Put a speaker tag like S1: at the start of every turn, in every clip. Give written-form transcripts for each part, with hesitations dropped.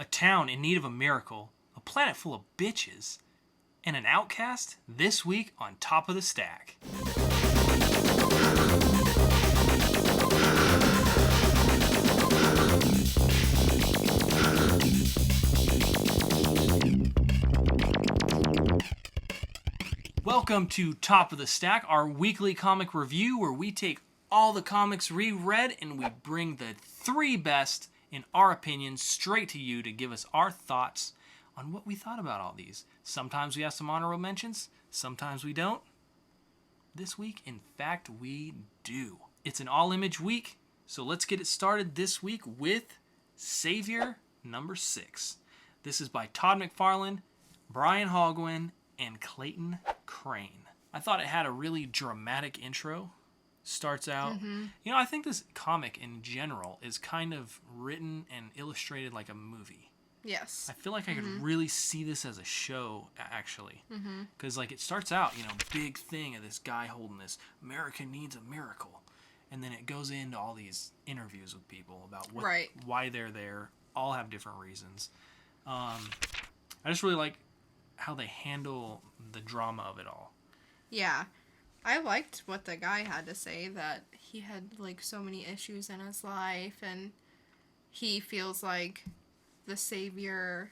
S1: a town in need of a miracle, a planet full of bitches, and an outcast this week on Top of the Stack. Welcome to Top of the Stack, our weekly comic review where we take all the comics reread and we bring the three best, in our opinion, straight to you to give us our thoughts on what we thought about all these. Sometimes we have some honorable mentions, sometimes we don't. This week, in fact, we do. It's an all-image week, so let's get it started this week with Savior number 6. This is by Todd McFarlane, Brian Hogwin, and Clayton Crane. I thought it had a really dramatic intro. Starts out, I think this comic in general is kind of written and illustrated like a movie.
S2: Yes.
S1: I feel like I could really see this as a show, actually. Because, it starts out, big thing of this guy holding this, America needs a miracle. And then it goes into all these interviews with people about why they're there. All have different reasons. I just really like how they handle the drama of it all.
S2: Yeah. I liked what the guy had to say, that he had, so many issues in his life, and he feels like the Savior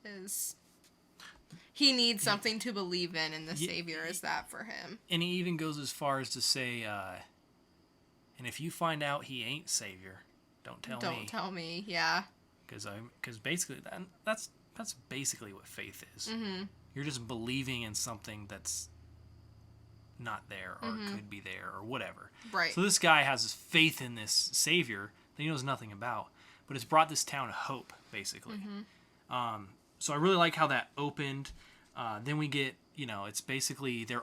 S2: is... He needs something to believe in, and the Savior is that for him.
S1: And he even goes as far as to say, and if you find out he ain't Savior, don't tell me.
S2: Don't tell me, yeah.
S1: Because basically, that's basically what faith is. You're just believing in something that's not there or could be there or whatever.
S2: Right.
S1: So this guy has this faith in this Savior that he knows nothing about, but it's brought this town hope, basically. So I really like how that opened. Then we get, it's basically the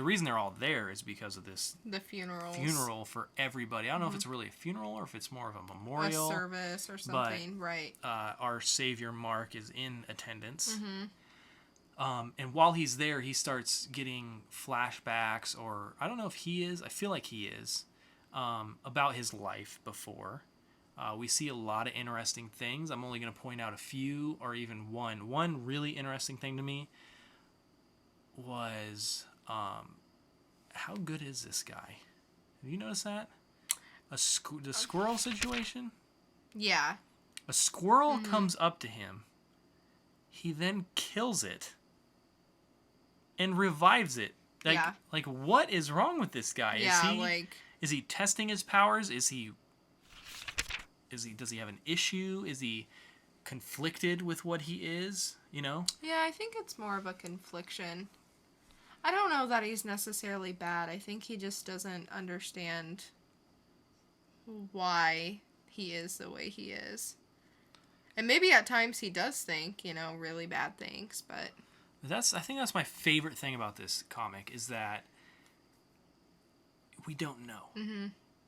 S1: reason they're all there is because of this funeral for everybody. I don't know if it's really a funeral or if it's more of a memorial.
S2: A service or something,
S1: but,
S2: right.
S1: Our Savior Mark is in attendance. And while he's there, he starts getting flashbacks, or I don't know if he is, I feel like he is, about his life before. We see a lot of interesting things. I'm only going to point out a few, or even one. One really interesting thing to me was, how good is this guy? Have you noticed that? The squirrel situation? Yeah. A squirrel comes up to him. He then kills it and revives it. Like, what is wrong with this guy? Is he testing his powers? Does he have an issue? Is he conflicted with what he is? Yeah,
S2: I think it's more of a confliction. I don't know that he's necessarily bad. I think he just doesn't understand why he is the way he is. And maybe at times he does think, really bad things, but...
S1: I think that's my favorite thing about this comic, is that we don't know.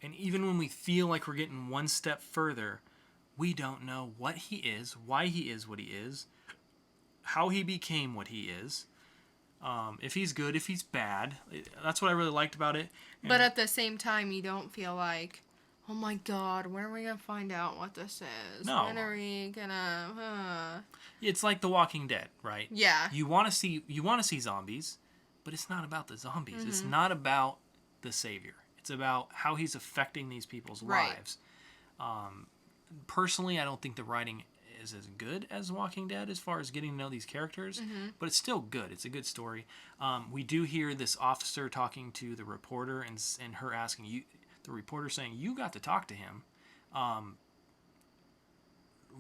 S1: And even when we feel like we're getting one step further, we don't know what he is, why he is what he is, how he became what he is, if he's good, if he's bad. That's what I really liked about it.
S2: But at the same time, you don't feel like... Oh my God, when are we going to find out what this is?
S1: No.
S2: When are we going to...
S1: It's like The Walking Dead, right?
S2: Yeah.
S1: You want to see zombies, but it's not about the zombies. It's not about the Savior. It's about how he's affecting these people's lives. Personally, I don't think the writing is as good as Walking Dead as far as getting to know these characters, but it's still good. It's a good story. We do hear this officer talking to the reporter and her asking you... The reporter saying, you got to talk to him.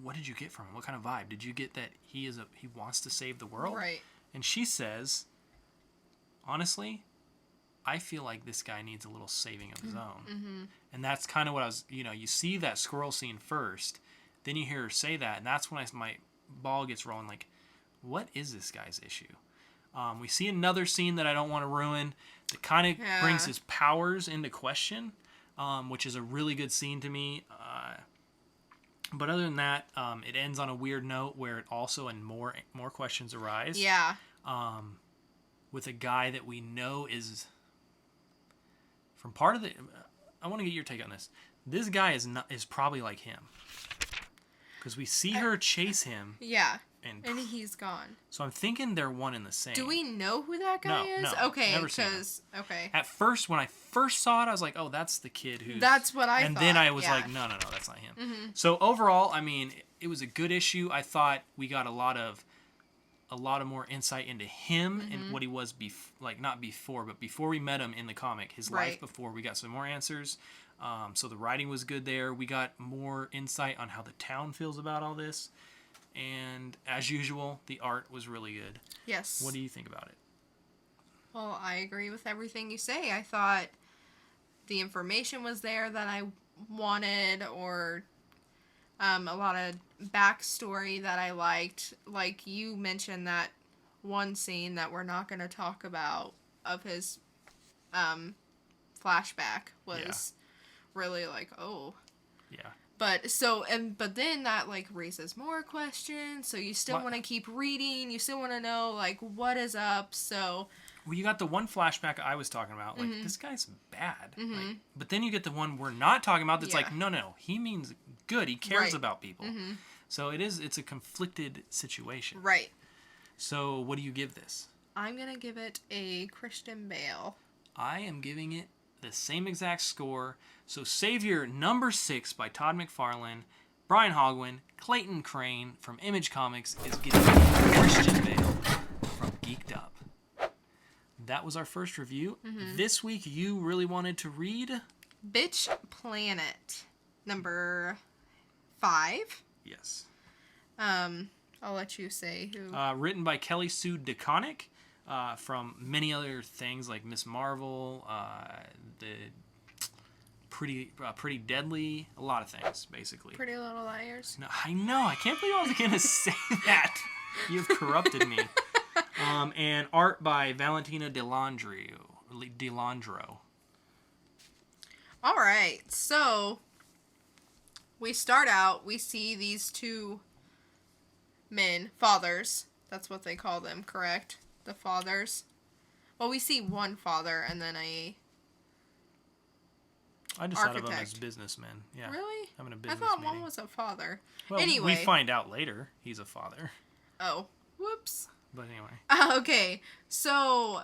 S1: What did you get from him? What kind of vibe? Did you get that he wants to save the world?
S2: Right.
S1: And she says, honestly, I feel like this guy needs a little saving of his own. And that's kind of what I was, you see that squirrel scene first, then you hear her say that, and that's when my ball gets rolling, like, what is this guy's issue? We see another scene that I don't want to ruin that kind of brings his powers into question. Which is a really good scene to me. But other than that, it ends on a weird note where it also and more questions arise.
S2: Yeah.
S1: With a guy that we know is from part of the. I want to get your take on this. This guy is probably like him. Because we see her chase him.
S2: Yeah.
S1: And
S2: he's gone.
S1: So I'm thinking they're one and the same.
S2: Do we know who that guy is?
S1: No.
S2: Okay,
S1: Never seen him.
S2: Okay.
S1: At first, when I first saw it, I was like, oh, that's the kid who's...
S2: That's what I thought.
S1: And then I was like, no, that's not him. Mm-hmm. So overall, I mean, it was a good issue. I thought we got a lot of more insight into him and what he was not before, but before we met him in the comic, his life before. We got some more answers. So the writing was good there. We got more insight on how the town feels about all this. And as usual, the art was really good.
S2: Yes.
S1: What do you think about it?
S2: Well, I agree with everything you say. I thought the information was there that I wanted, or a lot of backstory that I liked. Like you mentioned that one scene that we're not going to talk about of his flashback was really like, oh. Yeah. But then that like raises more questions. So you still want to keep reading. You still want to know like what is up. So.
S1: Well, you got the one flashback I was talking about. Like this guy's bad. Like, but then you get the one we're not talking about. That's like no. He means good. He cares about people. So it's a conflicted situation.
S2: Right.
S1: So what do you give this?
S2: I'm gonna give it a Christian Bale.
S1: I am giving it the same exact score. So Savior number 6 by Todd McFarlane, Brian Hogwin, Clayton Crane from Image Comics is getting Christian Bale from Geek'd Up. That was our first review. This week you really wanted to read
S2: Bitch Planet number 5.
S1: Yes.
S2: I'll let you say who.
S1: Written by Kelly Sue DeConnick, from many other things like Miss Marvel, the Pretty Deadly, a lot of things, basically.
S2: Pretty Little Liars.
S1: No, I know. I can't believe I was going to say that. You've corrupted me. And art by Valentina Delandro.
S2: All right. So, we start out, we see these two men, fathers. That's what they call them, correct? The fathers. Well, we see one father and then
S1: I just thought of them as businessmen. Yeah.
S2: Really?
S1: Having a business
S2: I thought
S1: meeting.
S2: one was a father.
S1: Well,
S2: anyway.
S1: we find out later he's a father.
S2: Oh. Whoops.
S1: But anyway.
S2: Okay. So,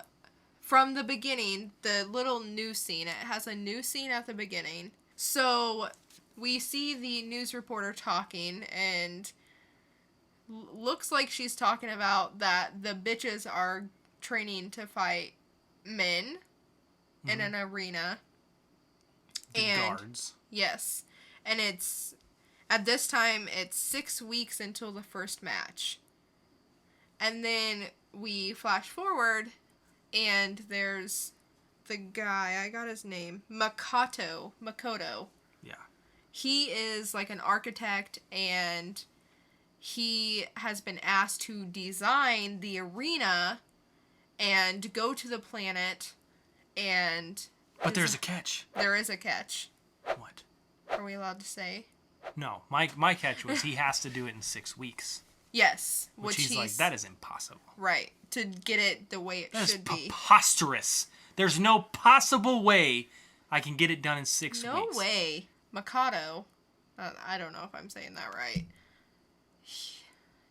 S2: from the beginning, the little news scene, it has a news scene at the beginning. So, we see the news reporter talking, and looks like she's talking about that the bitches are training to fight men in an arena.
S1: The guards.
S2: Yes. And at this time, it's 6 weeks until the first match. And then we flash forward, and there's the guy, I got his name, Makoto.
S1: Yeah.
S2: He is like an architect, and he has been asked to design the arena and go to the planet and...
S1: But there's a catch.
S2: There is a catch.
S1: What?
S2: Are we allowed to say?
S1: No. My catch was he has to do it in 6 weeks.
S2: Yes.
S1: Which he's like, that is impossible.
S2: Right. To get it the way it should be.
S1: That's preposterous. There's no possible way I can get it done in 6 weeks.
S2: No way. Makoto. I don't know if I'm saying that right.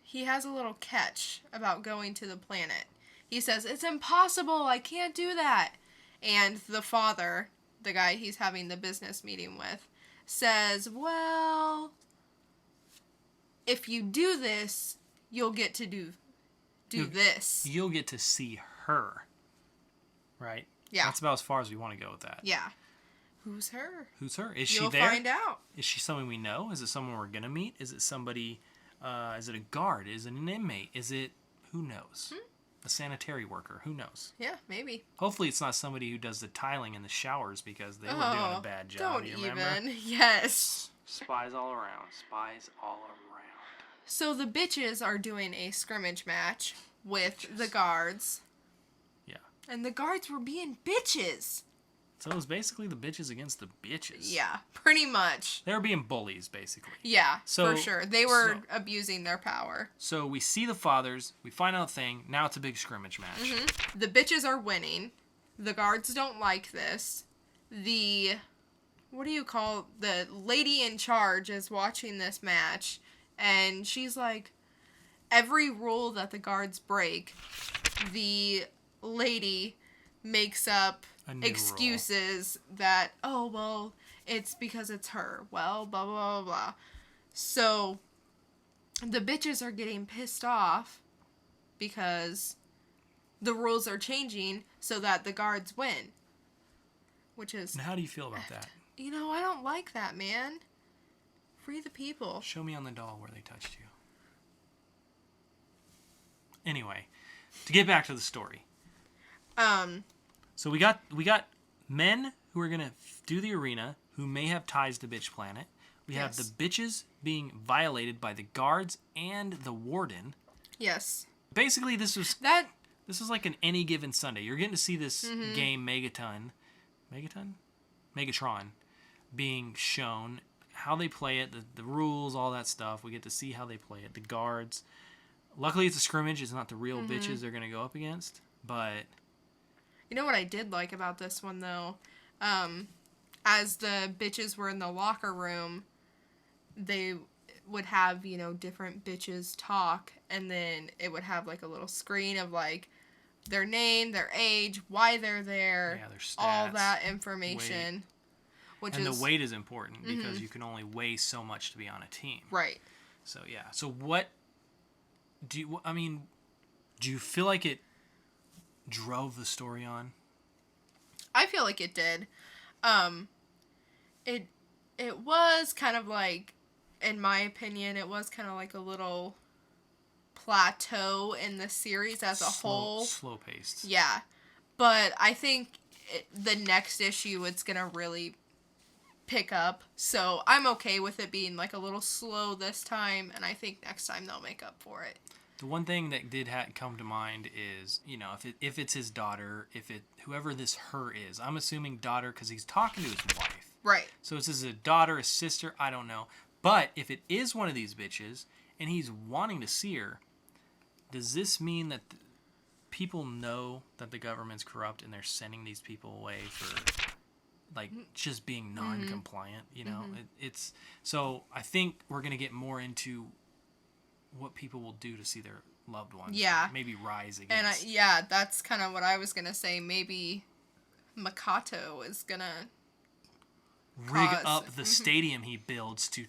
S2: He has a little catch about going to the planet. He says, it's impossible. I can't do that. And the father, the guy he's having the business meeting with, says, well, if you do this, you'll get to do this.
S1: You'll get to see her. Right?
S2: Yeah.
S1: That's about as far as we want to go with that.
S2: Yeah. Who's her?
S1: Who's her? Is she there?
S2: You'll find out.
S1: Is she someone we know? Is it someone we're going to meet? Is it somebody, is it a guard? Is it an inmate? Is it, who knows? A sanitary worker. Who knows?
S2: Yeah, maybe.
S1: Hopefully it's not somebody who does the tiling in the showers because they were doing a bad job.
S2: Don't
S1: you remember?
S2: even. Yes.
S1: Spies all around. Spies all around.
S2: So the bitches are doing a scrimmage match with the guards.
S1: Yeah.
S2: And the guards were being bitches.
S1: So it was basically the bitches against the bitches.
S2: Yeah, pretty much.
S1: They were being bullies, basically.
S2: Yeah, for sure. They were abusing their power.
S1: So we see the fathers, we find out a thing, now it's a big scrimmage match.
S2: The bitches are winning. The guards don't like this. The lady in charge is watching this match, And she's like, every rule that the guards break, the lady makes up excuses that, oh, well, it's because it's her. Well, blah, blah, blah, blah. So the bitches are getting pissed off because the rules are changing so that the guards win. Which is...
S1: Now, how do you feel about that?
S2: You know, I don't like that, man. Free the people.
S1: Show me on the doll where they touched you. Anyway, to get back to the story. So we got men who are going to do the arena who may have ties to Bitch Planet. We have the bitches being violated by the guards and the warden.
S2: Yes.
S1: Basically, this was like an Any Given Sunday. You're getting to see this game Megatron being shown, how they play it, the rules, all that stuff. We get to see how they play it. The guards. Luckily, it's a scrimmage. It's not the real bitches they're going to go up against. But
S2: you know what I did like about this one, though? As the bitches were in the locker room, they would have, you know, different bitches talk, and then it would have, like, a little screen of, like, their name, their age, why they're there,
S1: their stats,
S2: all that information.
S1: The weight is important because you can only weigh so much to be on a team.
S2: Right.
S1: So, yeah. So, what do you feel like it drove the story on?
S2: I feel like it did. It was kind of like, in my opinion, it was kind of like a little plateau in the series as a whole.
S1: Slow-paced.
S2: Yeah. But I think the next issue, it's going to really pick up. So I'm okay with it being like a little slow this time, and I think next time they'll make up for it.
S1: The one thing that did come to mind is, you know, if it's his daughter, whoever this her is, I'm assuming daughter because he's talking to his wife.
S2: Right.
S1: So is this a daughter, a sister? I don't know. But if it is one of these bitches and he's wanting to see her, does this mean that people know that the government's corrupt and they're sending these people away for, like, just being non-compliant? You know, it's so I think we're gonna get more into what people will do to see their loved ones.
S2: Yeah.
S1: Maybe rise against.
S2: And that's kind of what I was gonna say. Maybe Makato is gonna
S1: rig up the stadium he builds to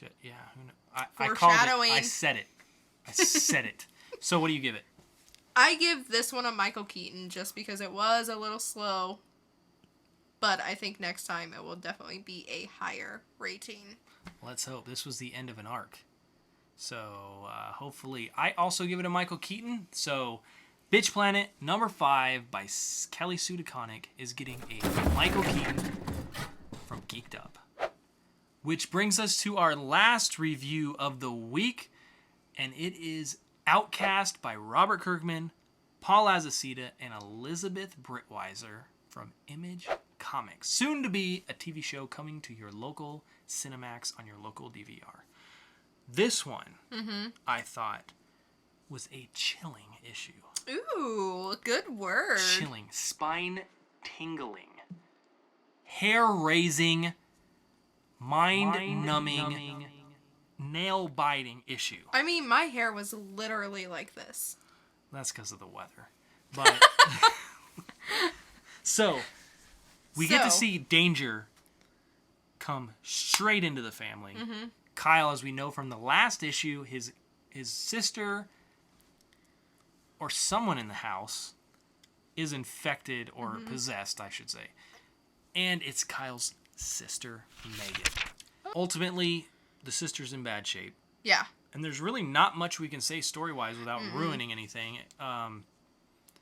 S1: who knows? I called it. I said it. So what do you give it?
S2: I give this one a Michael Keaton just because it was a little slow, but I think next time it will definitely be a higher rating.
S1: Let's hope. This was the end of an arc. So hopefully, I also give it a Michael Keaton. So Bitch Planet number 5 by Kelly Sue DeConnick is getting a Michael Keaton from Geek'd Up. Which brings us to our last review of the week, and it is Outcast by Robert Kirkman, Paul Azaceta, and Elizabeth Brittweiser from Image Comics. Soon to be a TV show coming to your local Cinemax on your local DVR. This one, I thought, was a chilling issue.
S2: Ooh, good word.
S1: Chilling, spine-tingling, hair-raising, mind-numbing, nail-biting issue.
S2: I mean, my hair was literally like this.
S1: That's because of the weather. But so we get to see danger come straight into the family. Kyle, as we know from the last issue, his sister or someone in the house is infected or possessed, I should say. And it's Kyle's sister, Megan. Ultimately, the sister's in bad shape.
S2: Yeah.
S1: And there's really not much we can say story-wise without ruining anything.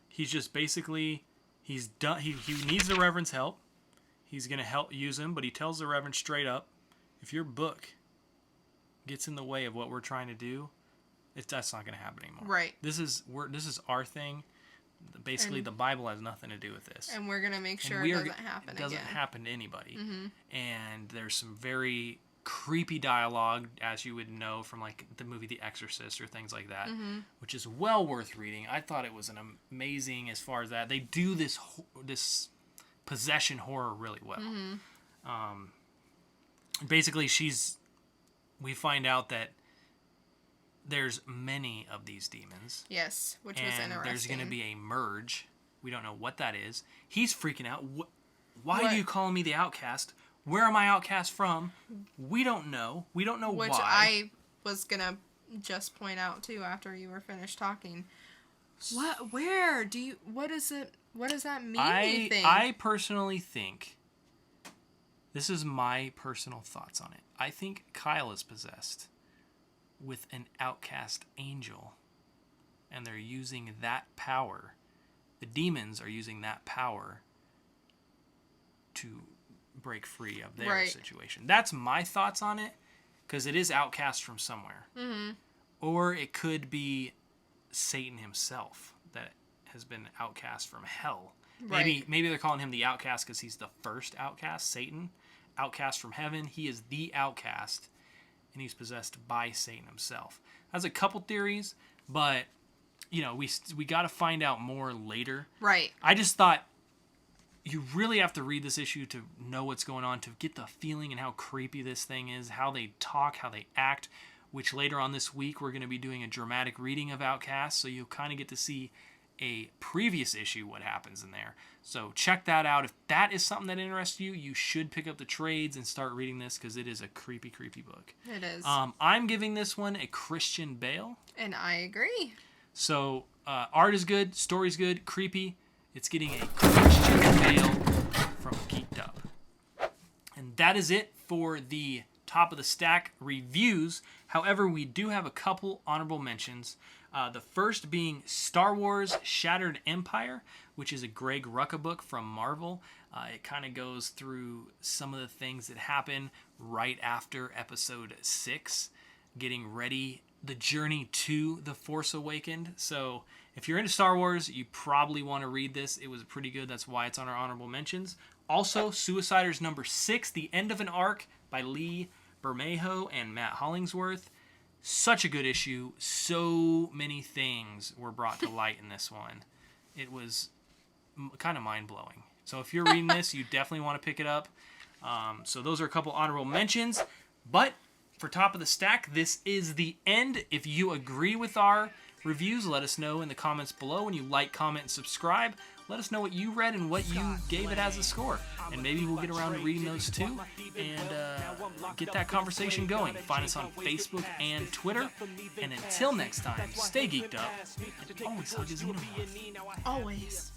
S1: He's just basically, he's done. He needs the Reverend's help. He's going to use him, but he tells the Reverend straight up, if your book gets in the way of what we're trying to do, that's not going to happen anymore.
S2: Right.
S1: This is our thing. Basically, the Bible has nothing to do with this.
S2: And we're going to make sure it doesn't happen again.
S1: It doesn't happen to anybody. And there's some very creepy dialogue, as you would know from like the movie The Exorcist or things like that, which is well worth reading. I thought it was an amazing as far as that. They do this possession horror really well. Basically, she's we find out that there's many of these demons.
S2: Yes, which was
S1: and
S2: interesting.
S1: There's going to be a merge. We don't know what that is. He's freaking out. Why are you calling me the Outcast? Where am I outcast from? We don't know. We don't know
S2: which
S1: why.
S2: Which I was going to just point out, too, after you were finished talking. What? Where? What does that mean, you think?
S1: I personally think, this is my personal thoughts on it. I think Kyle is possessed with an outcast angel. And they're using that power. The demons are using that power to break free of their situation. That's my thoughts on it, because it is outcast from somewhere.
S2: Mm-hmm.
S1: Or it could be Satan himself that has been outcast from hell.
S2: Right.
S1: Maybe they're calling him the outcast because he's the first outcast, Satan. Outcast from heaven. He is the outcast, and he's possessed by Satan himself. That's a couple theories, but we got to find out more later.
S2: Right.
S1: I just thought you really have to read this issue to know what's going on, to get the feeling and how creepy this thing is, how they talk, how they act, which later on this week we're going to be doing a dramatic reading of Outcast, so you'll kind of get to see a previous issue, what happens in there. So check that out. If that is something that interests you, you should pick up the trades and start reading this, because it is a creepy, creepy book.
S2: It is.
S1: I'm giving this one a Christian Bale.
S2: And I agree.
S1: So art is good, story's good, creepy. It's getting a Christian Bale from Geek'd Up. And that is it for the top of the stack reviews. However, we do have a couple honorable mentions. The first being Star Wars Shattered Empire, which is a Greg Rucka book from Marvel. It kind of goes through some of the things that happen right after Episode 6, getting ready, the journey to The Force Awakened. So if you're into Star Wars, you probably want to read this. It was pretty good. That's why it's on our honorable mentions. Also, Suiciders number 6, The End of an Arc by Lee Bermejo and Matt Hollingsworth. Such a good issue. So many things were brought to light in this one. It was kind of mind-blowing. So if you're reading this, you definitely want to pick it up. So those are a couple honorable mentions. But for top of the stack, this is the end. If you agree with our reviews, let us know in the comments below. When you like, comment, and subscribe, let us know what you read and what you gave it as a score. And maybe we'll get around to reading those too and get that conversation going. Find us on Facebook and Twitter. And until next time, stay geeked up and always hug a xenomorph.
S2: Always.